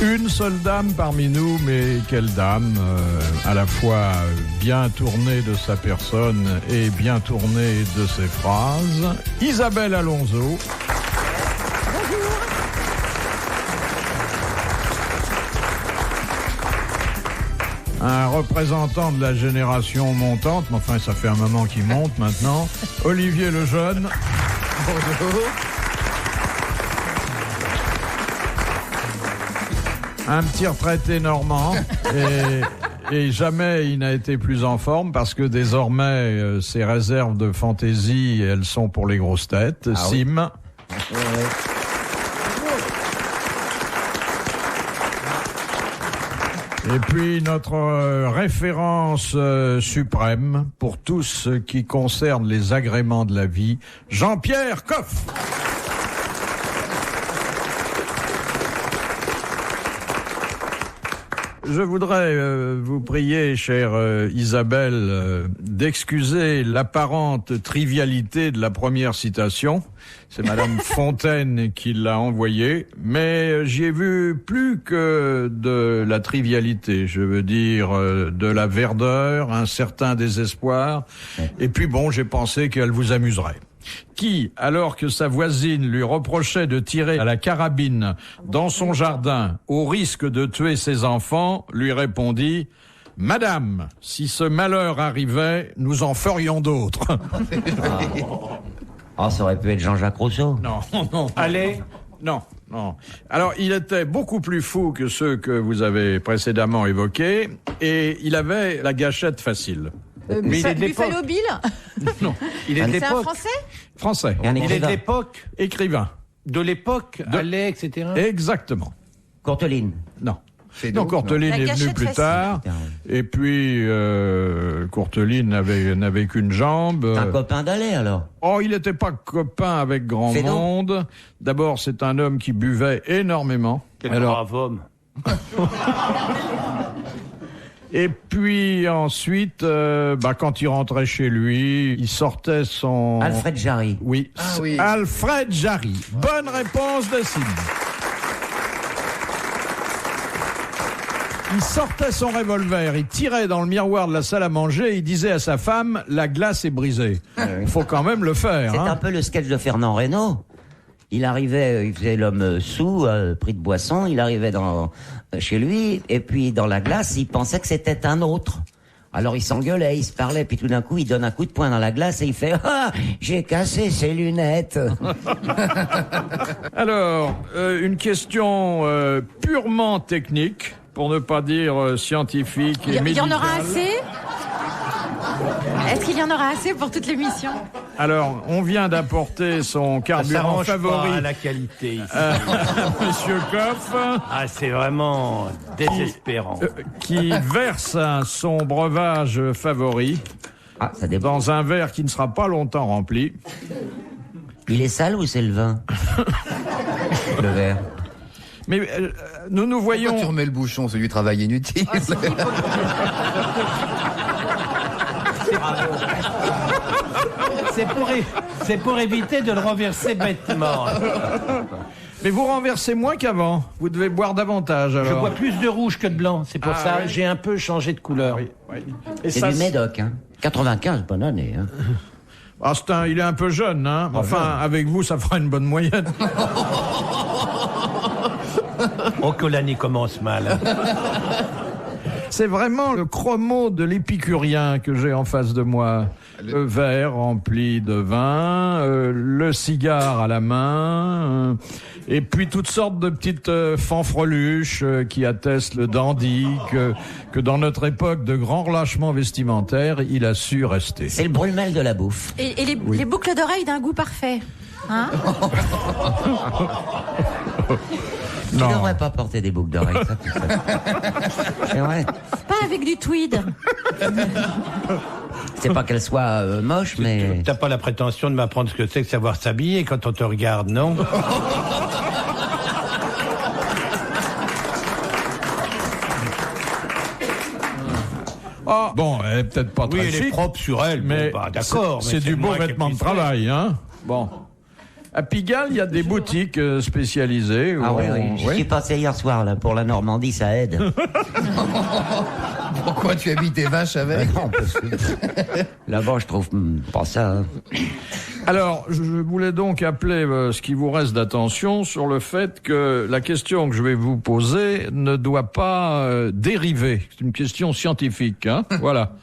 Une seule dame parmi nous, mais quelle dame, à la fois bien tournée de sa personne et bien tournée de ses phrases. Isabelle Alonso. Un représentant de la génération montante, mais enfin ça fait un moment qu'il monte maintenant, Olivier Lejeune. Bonjour. Un petit retraité normand, et jamais il n'a été plus en forme parce que désormais ses réserves de fantaisie, elles sont pour les grosses têtes. Sim. Oui. Et puis notre référence suprême pour tout ce qui concerne les agréments de la vie, Jean-Pierre Coff. Je voudrais vous prier, chère Isabelle, d'excuser l'apparente trivialité de la première citation. C'est Madame Fontaine qui l'a envoyée, mais j'y ai vu plus que de la trivialité, je veux dire de la verdeur, un certain désespoir, et puis bon, j'ai pensé qu'elle vous amuserait. Qui, alors que sa voisine lui reprochait de tirer à la carabine dans son jardin au risque de tuer ses enfants, lui répondit « Madame, si ce malheur arrivait, nous en ferions d'autres. » Oh, ça aurait pu être Jean-Jacques Rousseau. Non, non. Allez. Non, non. Alors, il était beaucoup plus fou que ceux que vous avez précédemment évoqués, et il avait la gâchette facile. Mais il est de Buffalo Bill. Non. C'est un Français. Français. Il est de l'époque. Écrivain. De l'époque, Allais, etc. Exactement. Courteline. Non. Donc Courteline est venu plus tard. Et puis Courteline n'avait qu'une jambe. Un copain d'Allais alors. Oh, il n'était pas copain avec grand monde. D'abord, c'est un homme qui buvait énormément. Quel brave homme. Et puis ensuite, quand il rentrait chez lui, il sortait son... Alfred Jarry. Oui, oui. Alfred Jarry. Bonne réponse de Sylvie. Il sortait son revolver, il tirait dans le miroir de la salle à manger, il disait à sa femme « La glace est brisée ». Il faut quand même le faire. C'est un peu le sketch de Fernand Reynaud. Il arrivait, il faisait l'homme sous, pris de boisson, il arrivait chez lui, et puis dans la glace, il pensait que c'était un autre. Alors il s'engueulait, il se parlait, puis tout d'un coup, il donne un coup de poing dans la glace et il fait « Ah, j'ai cassé ses lunettes !» Alors, une question purement technique, pour ne pas dire scientifique et médicale. Il y en aura assez ? Est-ce qu'il y en aura assez pour toute l'émission ? Alors, on vient d'apporter son carburant favori. Pas à la qualité ici. Monsieur Coff. Ah, c'est vraiment désespérant. Qui verse son breuvage favori dans un verre qui ne sera pas longtemps rempli. Il est sale ou c'est le vin? Le verre. Mais nous voyons... Pourquoi tu remets le bouchon, c'est du travail inutile. C'est pour éviter de le renverser bêtement. Mais vous renversez moins qu'avant. Vous devez boire davantage, alors. Je bois plus de rouge que de blanc. C'est pour ça que j'ai un peu changé de couleur. Oui, oui. Et c'est du Médoc, hein. 95, bonne année, hein. Ah, il est un peu jeune, hein. Enfin, avec vous, ça fera une bonne moyenne. Oh, que l'année commence mal. C'est vraiment le chromo de l'épicurien que j'ai en face de moi. Le verre rempli de vin, le cigare à la main, et puis toutes sortes de petites fanfreluches qui attestent le dandy, que dans notre époque de grand relâchement vestimentaire, il a su rester. C'est le brûle-mêle de la bouffe. Et les boucles d'oreilles d'un goût parfait. Hein? Tu ne devrais pas porter des boucles d'oreilles, ça, tout ça. C'est vrai. Pas avec du tweed. C'est pas qu'elle soit moche, mais... T'as pas la prétention de m'apprendre ce que c'est que savoir s'habiller quand on te regarde, non? Oh, bon, elle est peut-être pas très chic. Oui, elle est propre sur elle, mais bon, d'accord. C'est du beau vêtement de travail, hein. Bon. À Pigalle, il y a des boutiques spécialisées. Ah oui, on- je suis passé hier soir là pour la Normandie, ça aide. Pourquoi tu habites tes vaches avec? Non, parce que là-bas, je trouve pas ça. Hein. Alors, je voulais donc appeler ce qui vous reste d'attention sur le fait que la question que je vais vous poser ne doit pas dériver. C'est une question scientifique, hein. Voilà.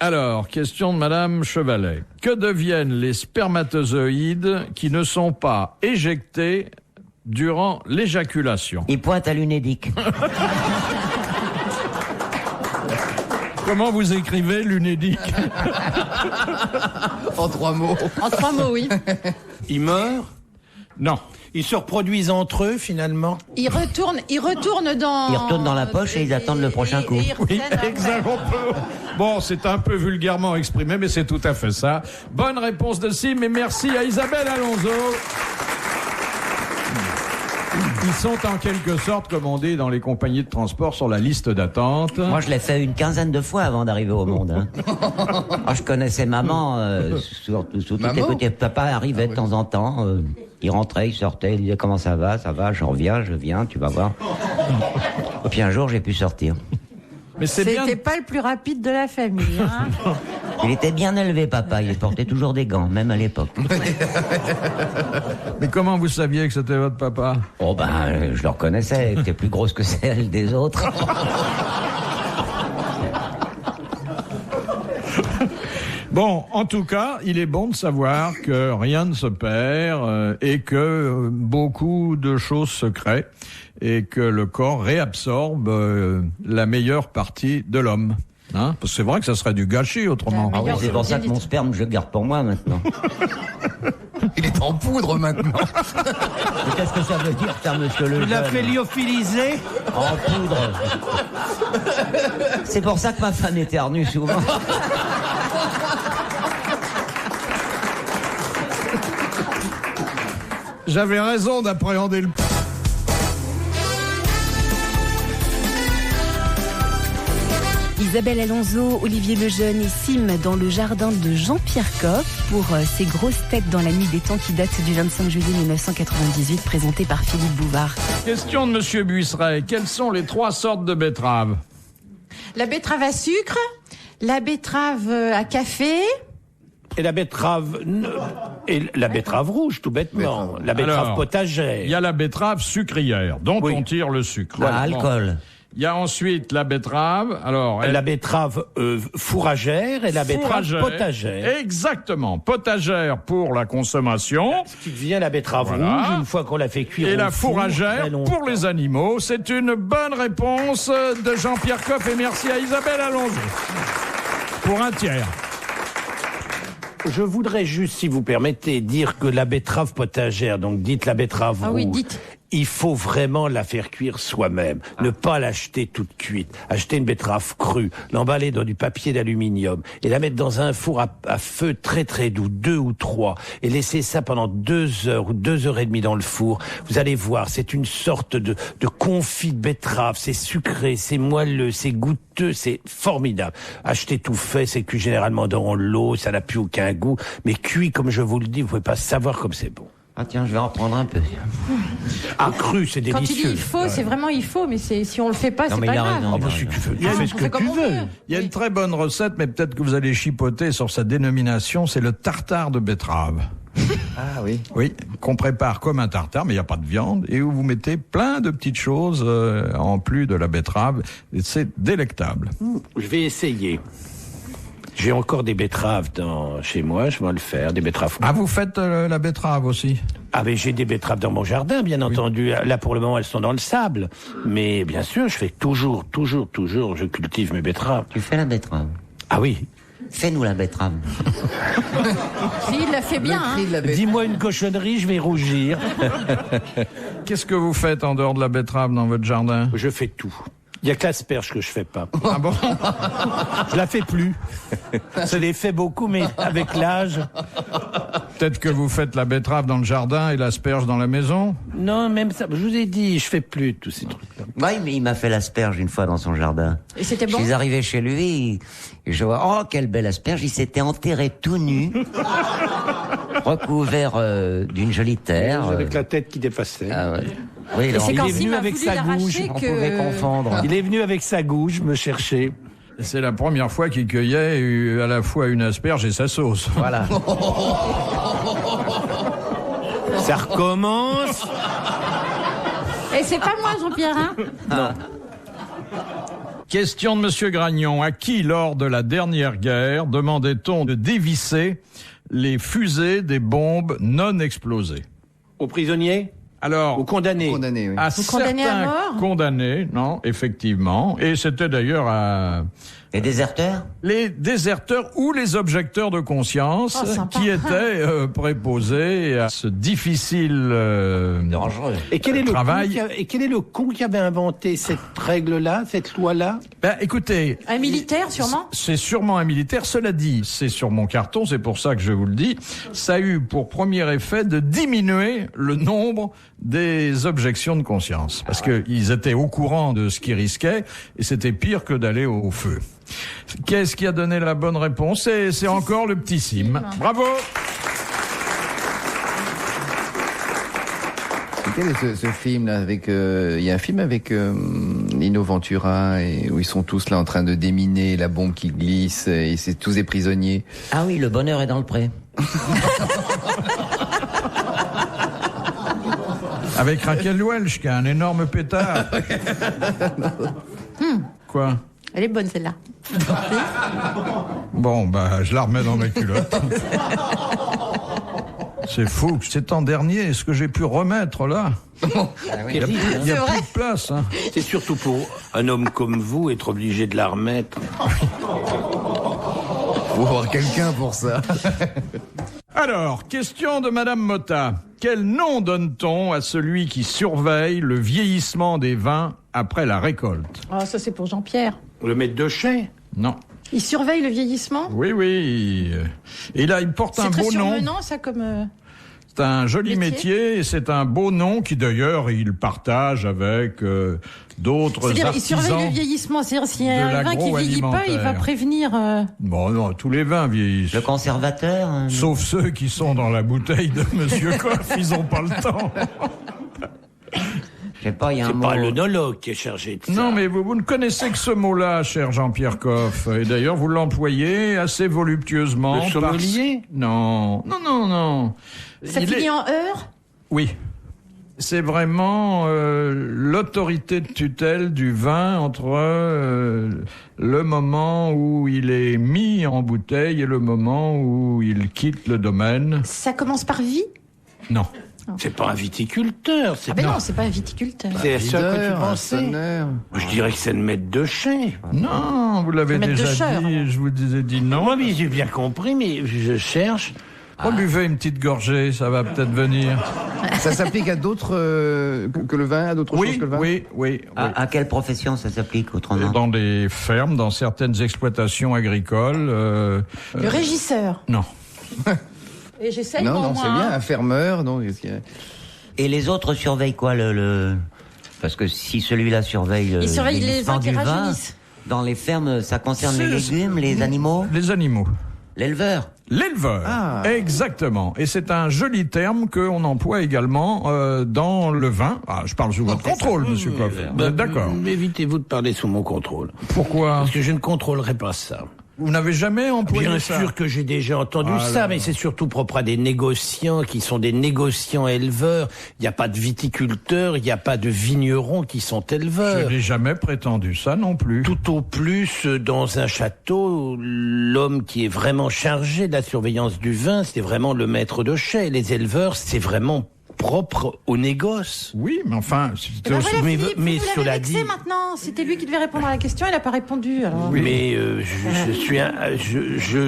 Alors, question de Madame Chevalet. Que deviennent les spermatozoïdes qui ne sont pas éjectés durant l'éjaculation? Il pointe à l'Unédic. Comment vous écrivez l'Unédic? En 3 mots. En 3 mots, oui. Ils meurent. Non. Ils se reproduisent entre eux, finalement. Ils retournent dans... Ils retournent dans la poche et ils attendent le prochain coup. et ils Oui, reviennent après. exactement. Bon, c'est un peu vulgairement exprimé, mais c'est tout à fait ça. Bonne réponse de Sim, et merci à Isabelle Alonso. Ils sont en quelque sorte, comme on dit dans les compagnies de transport, sur la liste d'attente. Moi, je l'ai fait une quinzaine de fois avant d'arriver au monde. Hein. Ah, je connaissais maman, sous toutes les côtés. Papa arrivait de temps en temps. Il rentrait, il sortait, il disait comment ça va, je reviens, tu vas voir. Et puis un jour, j'ai pu sortir. Mais c'est bien. C'était pas le plus rapide de la famille. Hein. Il était bien élevé, papa. Il portait toujours des gants, même à l'époque. Mais comment vous saviez que c'était votre papa? Oh ben, je le reconnaissais. Il était plus grosse que celle des autres. Bon, en tout cas, il est bon de savoir que rien ne se perd et que beaucoup de choses se créent et que le corps réabsorbe la meilleure partie de l'homme. Hein? Parce que c'est vrai que ça serait du gâchis autrement. Ah oui, c'est pour ça que mon sperme, je le garde pour moi maintenant. Il est en poudre maintenant. Mais qu'est-ce que ça veut dire, ça, monsieur le Tu l'as jeune fait lyophiliser. En poudre. C'est pour ça que ma femme éternue souvent. J'avais raison d'appréhender le... Isabelle Alonso, Olivier Lejeune et Sim dans le jardin de Jean-Pierre Coff pour ces grosses têtes dans la nuit des temps qui date du 25 juillet 1998, présenté par Philippe Bouvard. Question de Monsieur Buisseret. Quelles sont les 3 sortes de betteraves? La betterave à sucre, la betterave à café. Et la betterave... Et la betterave rouge, tout bêtement. La betterave Alors, potagère. Il y a la betterave sucrière, dont Oui. on tire le sucre. Ah, Bon. alcool. Il y a ensuite la betterave. Alors, La betterave fourragère et la betterave fourragère. potagère. Exactement. Potagère pour la consommation. Ce qui devient la betterave Voilà. rouge, une fois qu'on l'a fait cuire Et au la four, fourragère très longtemps. pour les animaux. C'est une bonne réponse de Jean-Pierre Coff et merci à Isabelle Alonso. Pour un tiers. Je voudrais juste, si vous permettez, dire que la betterave potagère, donc dites la betterave Ah rouge, oui, dites. il faut vraiment la faire cuire soi-même. Ne pas l'acheter toute cuite. Acheter une betterave crue, l'emballer dans du papier d'aluminium et la mettre dans un four à feu très très doux, 2 ou 3, et laisser ça pendant 2 heures ou 2 heures et demie dans le four. Vous allez voir, c'est une sorte de confit de betterave. C'est sucré, c'est moelleux, c'est goûteux, c'est formidable. Acheter tout fait, c'est cuit généralement dans l'eau, ça n'a plus aucun goût. Mais cuit, comme je vous le dis, vous pouvez pas savoir comme c'est bon. Ah tiens, je vais en reprendre un peu. Ah, cru, c'est Quand tu dis délicieux. il faut, c'est vraiment il faut, mais si on le fait pas, Non, c'est mais pas il a grave. raison. Ah, bah, si tu fais, tu Ah, fais on ce que fait comme tu on veux. veut. Il y a Oui. une très bonne recette, mais peut-être que vous allez chipoter sur sa dénomination. C'est le tartare de betterave. Ah oui. Oui, qu'on prépare comme un tartare, mais il n'y a pas de viande, et où vous mettez plein de petites choses en plus de la betterave. Et c'est délectable. Je vais essayer. J'ai encore des betteraves chez moi, je vais le faire, des betteraves. Ah, vous faites la betterave aussi? Ah, mais j'ai des betteraves dans mon jardin, bien entendu. Là, pour le moment, elles sont dans le sable. Mais bien sûr, je fais toujours, je cultive mes betteraves. Tu fais la betterave. Ah oui. Fais-nous la betterave. Si, il l'a fait bien. Le Hein. cri de la bête. Dis-moi une cochonnerie, je vais rougir. Qu'est-ce que vous faites en dehors de la betterave dans votre jardin? Je fais tout. Il y a que l'asperge que je fais pas. Ah bon? Je la fais plus. Je l'ai fait beaucoup, mais avec l'âge. Peut-être que vous faites la betterave dans le jardin et l'asperge dans la maison? Non, même ça. Je vous ai dit, je fais plus tous ces trucs-là. Ouais, mais il m'a fait l'asperge une fois dans son jardin. Et c'était bon. Je suis arrivé chez lui et je vois, oh, quelle belle asperge. Il s'était enterré tout nu recouvert d'une jolie terre. Avec la tête qui dépassait. Ah ouais. Oui, Et c'est il quand est venu Sim a avec voulu sa l'arracher gouge, on pouvait que... confondre. Il est venu avec sa gouge me chercher. C'est la première fois qu'il cueillait à la fois une asperge et sa sauce. Voilà. Ça recommence. Et c'est pas moi, Jean-Pierre, hein? Non. Question de Monsieur Gragnon. À qui, lors de la dernière guerre, demandait-on de dévisser les fusées des bombes non explosées? Aux prisonniers? Alors, Aux condamnés? Condamné, oui. à Aux condamnés à certains mort condamnés, non, effectivement. Et c'était d'ailleurs à Les déserteurs? les déserteurs ou les objecteurs de conscience Oh, sympa. qui étaient préposés à ce difficile Dangereux. Et quel est le travail. con qui avait inventé cette règle-là, cette loi-là? Ben, écoutez, Un militaire, sûrement? c'est sûrement un militaire. Cela dit, c'est sur mon carton, c'est pour ça que je vous le dis. Ça a eu pour premier effet de diminuer le nombre des objections de conscience. Parce qu'ils étaient au courant de ce qu'ils risquaient et c'était pire que d'aller au feu. Qu'est-ce qui a donné la bonne réponse? C'est encore le petit Sim. Bravo! Quel est ce film là avec il y a un film avec Lino Ventura où ils sont tous là en train de déminer la bombe qui glisse et c'est tous des prisonniers. Ah oui, le bonheur est dans le pré. Avec Raquel Welch, qui a un énorme pétard. Quoi? Elle est bonne, celle-là. Bon, bah, je la remets dans ma culotte. C'est fou. C'est en dernier, ce que j'ai pu remettre là. Il n'y a C'est vrai. plus de place. Hein. C'est surtout pour un homme comme vous être obligé de la remettre. Faut avoir quelqu'un pour ça. Alors, question de Madame Motta. Quel nom donne-t-on à celui qui surveille le vieillissement des vins après la récolte? Oh, ça, c'est pour Jean-Pierre. Le maître de chai? Non. Il surveille le vieillissement? Oui, oui. Et là, il porte un C'est très beau nom. surmenant, ça, comme... C'est un joli métier et c'est un beau nom qui d'ailleurs il partage avec d'autres C'est-à-dire, il artisans. surveille le vieillissement. C'est-à-dire, s'il y de a un vin qui vieillit pas, il va l'agroalimentaire. prévenir... Bon, non, tous les vins vieillissent. Le conservateur? Sauf ceux qui sont dans la bouteille de Monsieur Coff, ils ont pas le temps. Je sais pas, il y a un C'est mot. pas l'œnologue qui est chargé de ça. Non, mais vous ne connaissez que ce mot-là, cher Jean-Pierre Coff. Et d'ailleurs, vous l'employez assez voluptueusement. Le sommelier? Non, non, non, non. Ça Il finit est- en heure? Oui. C'est vraiment l'autorité de tutelle du vin entre le moment où il est mis en bouteille et le moment où il quitte le domaine. Ça commence par vie? Non. C'est pas un viticulteur, c'est Ah ben non, c'est pas un viticulteur. c'est ça que tu Leader, un pensais. sonneur. Je dirais que c'est le maître de chai. Non, vous l'avez Le maître de déjà chœur, dit, je vous ai dit non. Moi, mais j'ai bien compris, mais je cherche. Buvez une petite gorgée, ça va peut-être venir. Ça s'applique à d'autres que le vin, à d'autres choses Oui, que le vin. oui, oui. À quelle profession ça s'applique autrement? Dans des fermes, dans certaines exploitations agricoles. Le régisseur. Non. Et j'essaye Non, moi, non, moi, c'est bien, hein. un fermeur, non qu'est-ce qu'il y a Et les autres surveillent quoi Parce que si celui-là surveille Il surveille les vieillissement vins qui du vin, rajeunissent. dans les fermes, ça concerne les C'est- légumes, les animaux, Les animaux. l'éleveur. L'éleveur, Ah. Exactement. Et c'est un joli terme qu'on emploie également dans le vin. Ah, je parle sous votre contrôle, Monsieur Coff. Vous êtes d'accord. Évitez-vous de parler sous mon contrôle. Pourquoi? Parce que je ne contrôlerai pas ça. Vous n'avez jamais employé Bien ça? sûr que j'ai déjà entendu Ah ça, là mais là. c'est surtout propre à des négociants qui sont des négociants éleveurs. Il n'y a pas de viticulteurs, il n'y a pas de vignerons qui sont Je éleveurs. n'ai jamais prétendu ça non plus. Tout au plus, dans un château, l'homme qui est vraiment chargé de la surveillance du vin, c'est vraiment le maître de chai. Les éleveurs, c'est vraiment propre au négoce. Oui, mais enfin, Eh c'était ben aussi... voilà, mais- Philippe, mais vous cela l'avez vexé dit- maintenant. C'était lui qui devait répondre à la question, il n'a pas répondu. Alors. Mais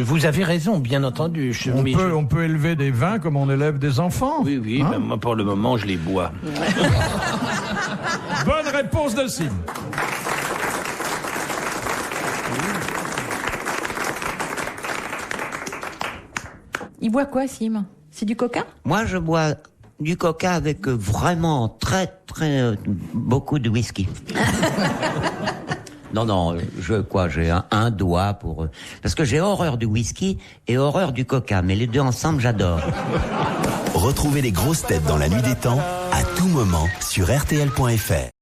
vous avez raison, bien entendu. On peut élever des vins comme on élève des enfants. Oui, oui, Hein? ben moi pour le moment je les bois. Bonne réponse de Sim. Il boit quoi, Sim? C'est du coca? Moi, je bois du coca avec vraiment très, très beaucoup de whisky. Non, j'ai un doigt pour... Parce que j'ai horreur du whisky et horreur du coca, mais les deux ensemble, j'adore. Retrouvez les grosses têtes dans la nuit des temps, à tout moment, sur RTL.fr.